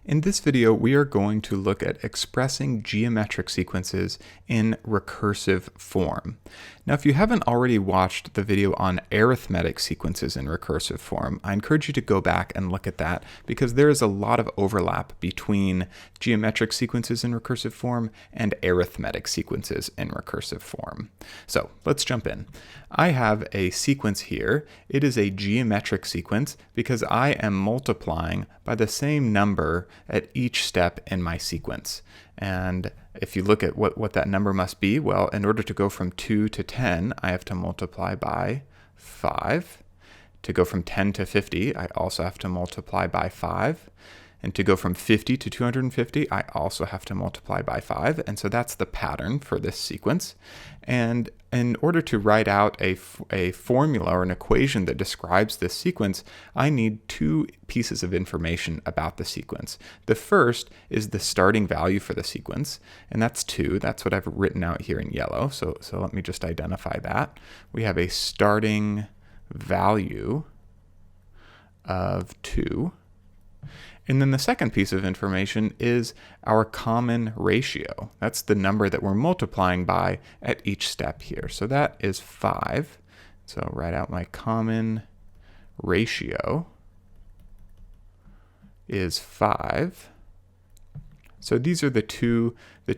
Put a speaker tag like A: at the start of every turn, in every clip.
A: In this video, we are going to look at expressing geometric sequences in recursive form. Now, if you haven't already watched the video on arithmetic sequences in recursive form, I encourage you to go back and look at that because there is a lot of overlap between geometric sequences in recursive form and arithmetic sequences in recursive form. So let's jump in. I have a sequence here. It is a geometric sequence because I am multiplying by the same number at each step in my sequence. And if you look at what that number must be, well, in order to go from 2 to 10, I have to multiply by 5. To go from 10 to 50, I also have to multiply by 5. And to go from 50 to 250, I also have to multiply by 5. And so that's the pattern for this sequence. And in order to write out a formula or an equation that describes this sequence, I need two pieces of information about the sequence. The first is the starting value for the sequence, and that's 2. That's what I've written out here in yellow. So let me just identify that. We have a starting value of 2. And then the second piece of information is our common ratio. That's the number that we're multiplying by at each step here. So that is 5. So I'll write out my common ratio is 5. So these are the two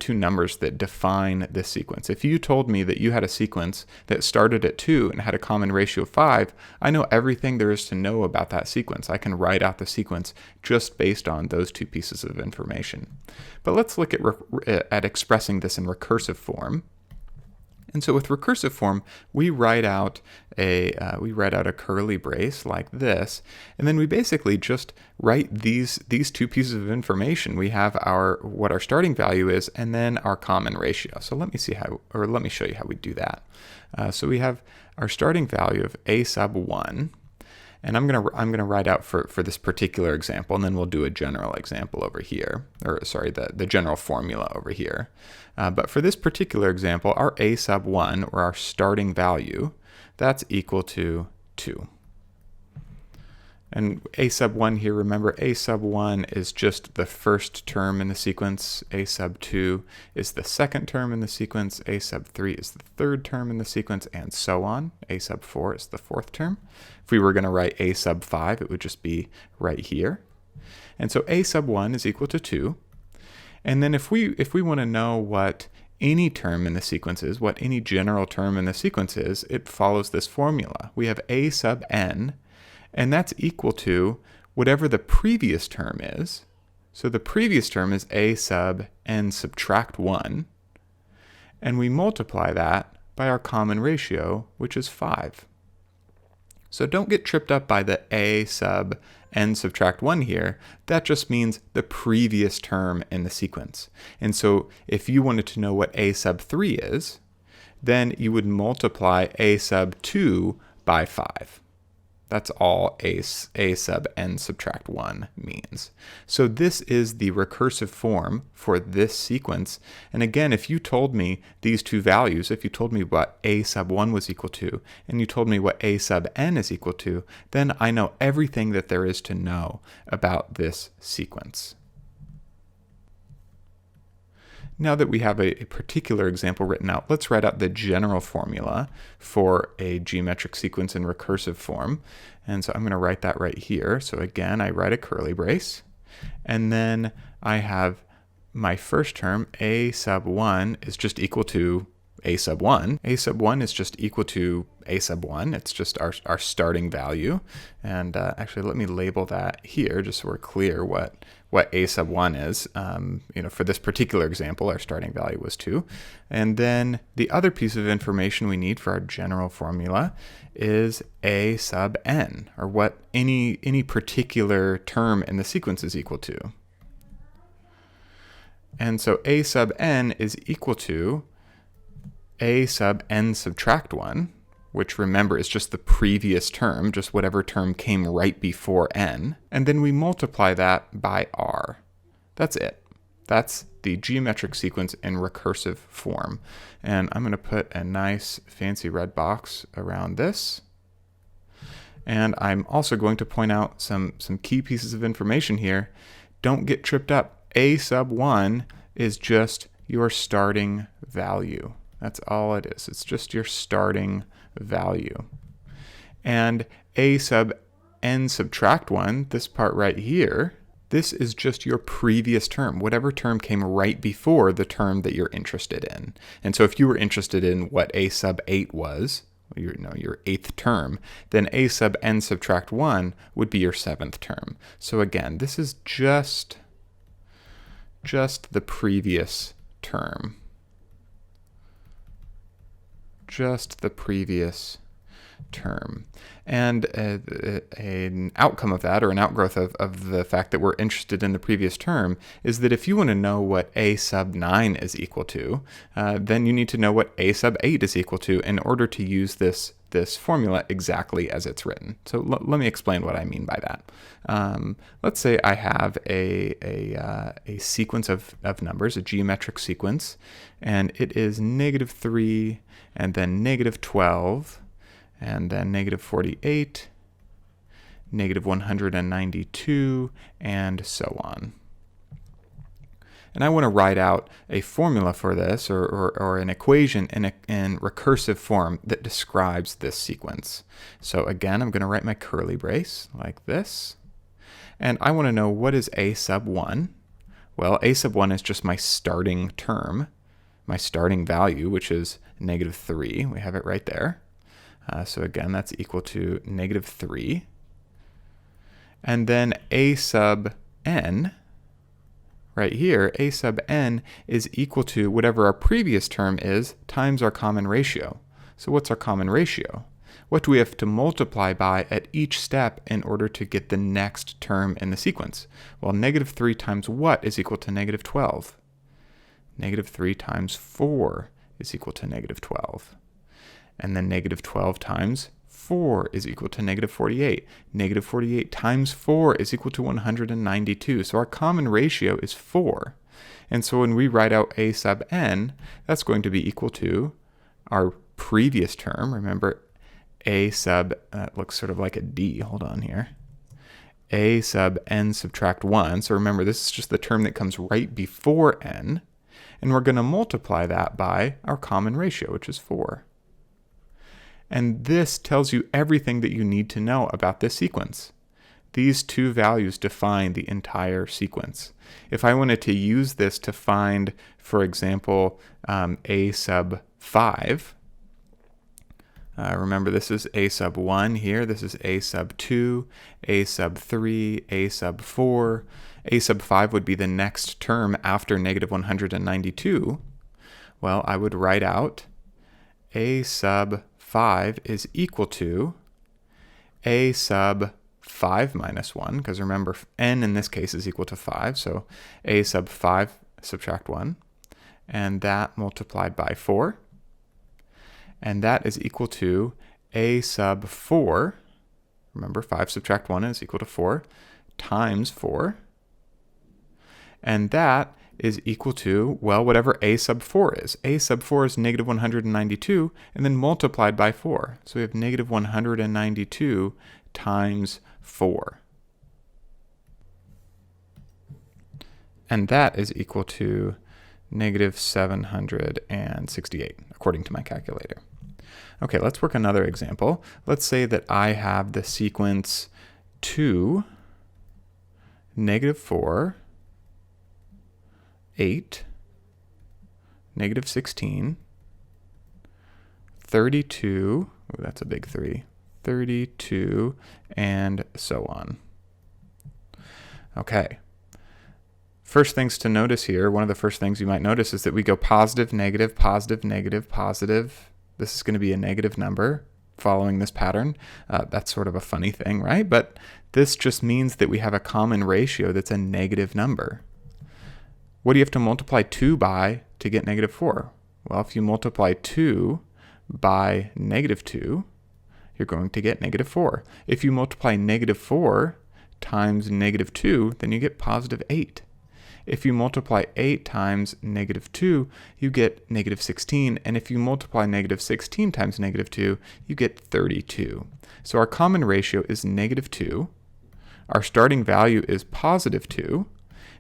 A: numbers that define this sequence. If you told me that you had a sequence that started at 2 and had a common ratio of 5, I know everything there is to know about that sequence. I can write out the sequence just based on those two pieces of information. But let's look at expressing this in recursive form. And so with recursive form, we write out a curly brace like this, and then we basically just write these two pieces of information. We have what our starting value is, and then our common ratio. So let me show you how we do that. So we have our starting value of a sub 1. And I'm gonna write out for this particular example, and then we'll do a general example over here, or sorry, the general formula over here. But for this particular example, our a sub 1, or our starting value, that's equal to 2. And a sub 1 here, remember, a sub 1 is just the first term in the sequence, a sub 2 is the second term in the sequence, a sub 3 is the third term in the sequence, and so on. A sub 4 is the fourth term. If we were going to write a sub 5, it would just be right here. And so a sub 1 is equal to 2. And then if we want to know what any term in the sequence is, what any general term in the sequence is, it follows this formula. We have a sub n, and that's equal to whatever the previous term is. So the previous term is a sub n subtract 1. And we multiply that by our common ratio, which is 5. So don't get tripped up by the a sub n subtract 1 here. That just means the previous term in the sequence. And so if you wanted to know what a sub 3 is, then you would multiply a sub 2 by 5. That's all a sub n subtract 1 means. So this is the recursive form for this sequence. And again, if you told me these two values, if you told me what a sub 1 was equal to, and you told me what a sub n is equal to, then I know everything that there is to know about this sequence. Now that we have a particular example written out, let's write out the general formula for a geometric sequence in recursive form. And so I'm going to write that right here. So again, I write a curly brace. And then I have my first term, a sub 1, is just equal to a sub 1. A sub 1 is just equal to a sub 1. It's just our starting value. And actually, let me label that here just so we're clear what a sub 1 is. For this particular example, our starting value was 2. And then the other piece of information we need for our general formula is a sub n, or what any particular term in the sequence is equal to. And so a sub n is equal to a sub n subtract 1, which remember is just the previous term, just whatever term came right before n, and then we multiply that by r. That's it. That's the geometric sequence in recursive form. And I'm going to put a nice fancy red box around this. And I'm also going to point out some key pieces of information here don't get tripped up. A sub 1 is just your starting value. That's all it is. It's just your starting value. And A sub n subtract 1, this part right here, this is just your previous term, whatever term came right before the term that you're interested in. And so if you were interested in what A sub 8 was, your 8th term, then A sub n subtract 1 would be your 7th term. So again, this is just the previous term. Just the previous term. And an outcome of that, or an outgrowth of the fact that we're interested in the previous term, is that if you want to know what A sub 9 is equal to, then you need to know what A sub 8 is equal to in order to use this formula exactly as it's written. So let me explain what I mean by that. Let's say I have a sequence of numbers, a geometric sequence, and it is -3, and then -12, and then -48, -192, and so on. And I want to write out a formula for this, or an equation in recursive form that describes this sequence. So again, I'm going to write my curly brace like this. And I want to know, what is A sub 1? Well, A sub 1 is just my starting term, my starting value, which is -3. We have it right there. So again, that's equal to -3. And then A sub n, right here, A sub n is equal to whatever our previous term is times our common ratio. So what's our common ratio? What do we have to multiply by at each step in order to get the next term in the sequence? Well, -3 times what is equal to -12? -3 times 4 is equal to -12. And then -12 times 4 is equal to -48. -48 times 4 is equal to 192. So our common ratio is 4. And so when we write out A sub n, that's going to be equal to our previous term. Remember, A sub, looks sort of like a D. Hold on here. A sub n subtract 1. So remember, this is just the term that comes right before n. And we're going to multiply that by our common ratio, which is 4. And this tells you everything that you need to know about this sequence. These two values define the entire sequence. If I wanted to use this to find, for example, A sub 5, remember this is A sub 1 here, this is A sub 2, A sub 3, A sub 4. A sub 5 would be the next term after -192. Well, I would write out A sub 5 is equal to A sub 5 minus 1, because remember, n in this case is equal to 5, so A sub 5 subtract 1, and that multiplied by 4, and that is equal to A sub 4, remember 5 subtract 1 is equal to 4, times 4, and that is equal to, well, whatever A sub 4 is. A sub 4 is -192, and then multiplied by 4. So we have -192 times 4. And that is equal to -768, according to my calculator. Okay, let's work another example. Let's say that I have the sequence 2, -4, 8, -16, 32, ooh, that's a big 3, 32, and so on. Okay. First things to notice here, one of the first things you might notice is that we go positive, negative, positive, negative, positive. This is going to be a negative number following this pattern. That's sort of a funny thing, right? But this just means that we have a common ratio that's a negative number. What do you have to multiply 2 by to get -4? Well, if you multiply 2 by -2, you're going to get -4. If you multiply -4 times -2, then you get +8. If you multiply 8 times -2, you get -16. And if you multiply -16 times -2, you get 32. So our common ratio is -2. Our starting value is +2.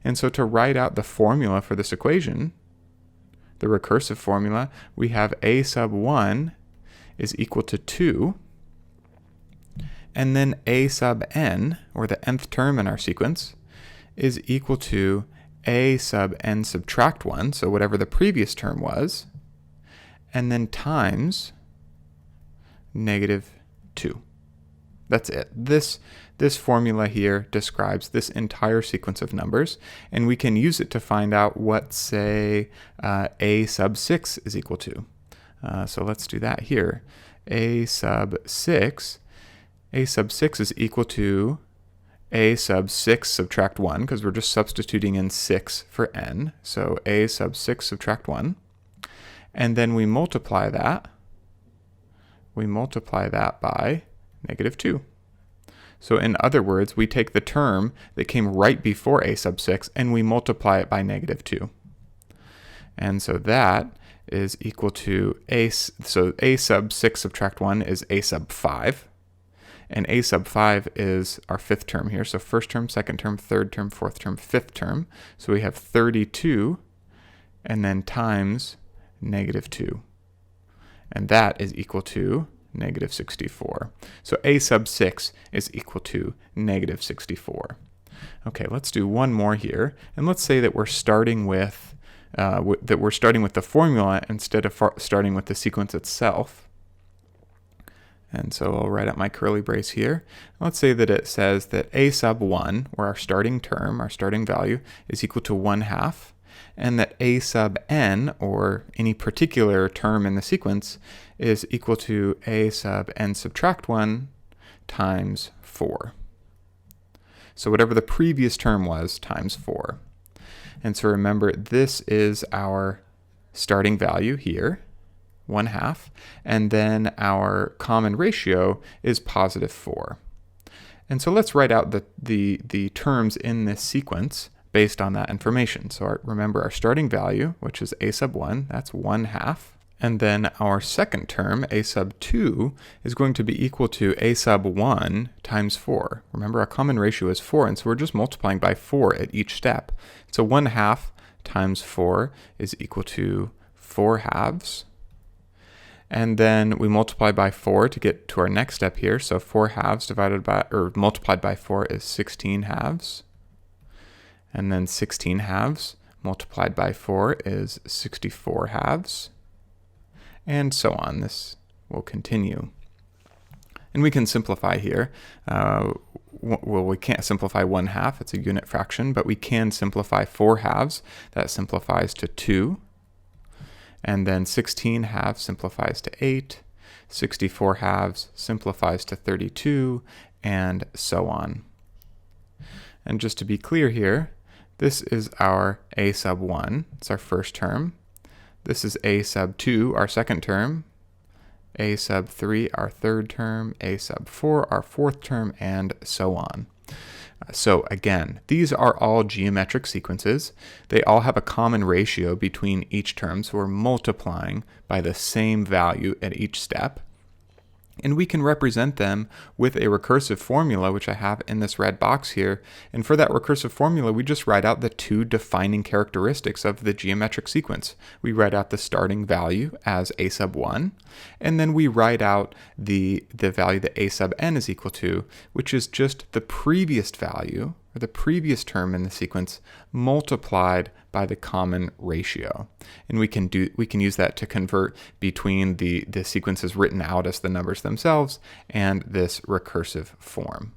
A: And so to write out the formula for this equation, the recursive formula, we have a sub 1 is equal to 2, and then a sub n, or the nth term in our sequence, is equal to a sub n subtract 1, so whatever the previous term was, and then times negative 2. That's it. This formula here describes this entire sequence of numbers, and we can use it to find out what, say, a sub 6 is equal to. So let's do that here. A sub 6 is equal to a sub 6 subtract 1, because we're just substituting in 6 for n. So a sub 6 subtract 1. And then we multiply that. We multiply that by negative 2. So in other words, we take the term that came right before a sub 6 and we multiply it by negative 2. And so that is equal to a sub 6 subtract 1 is a sub 5. And a sub 5 is our fifth term here. So first term, second term, third term, fourth term, fifth term. So we have 32 and then times negative 2. And that is equal to negative 64. So a sub 6 is equal to negative 64. Okay, let's do one more here. And let's say that we're starting with the formula instead of starting with the sequence itself. And so I'll write out my curly brace here. Let's say that it says that a sub 1, or our starting term, our starting value, is equal to 1/2, and that a sub n, or any particular term in the sequence, is equal to a sub n subtract 1 times 4. So whatever the previous term was times 4. And so remember, this is our starting value here, 1/2, and then our common ratio is positive 4. And so let's write out the terms in this sequence based on that information. So remember our starting value, which is a sub 1, that's 1/2. And then our second term, a sub 2, is going to be equal to a sub 1 times 4. Remember, our common ratio is 4, and so we're just multiplying by 4 at each step. So 1/2 times 4 is equal to 4/2. And then we multiply by 4 to get to our next step here. So 4/2 divided by, or multiplied by 4 is 16/2. And then 16/2 multiplied by 4 is 64/2. And so on. This will continue. And we can simplify here. Well, we can't simplify 1/2, it's a unit fraction, but we can simplify 4/2. That simplifies to 2. And then 16/2 simplifies to 8. 64/2 simplifies to 32, and so on. And just to be clear here, this is our a sub 1. It's our first term. This is a sub 2, our second term. A sub 3, our third term. A sub 4, our fourth term, and so on. So again, these are all geometric sequences. They all have a common ratio between each term, so we're multiplying by the same value at each step. And we can represent them with a recursive formula, which I have in this red box here. And for that recursive formula, we just write out the two defining characteristics of the geometric sequence. We write out the starting value as a sub 1, and then we write out the value that a sub n is equal to, which is just the previous value, or the previous term in the sequence, multiplied by the common ratio. And we can use that to convert between the sequences written out as the numbers themselves and this recursive form.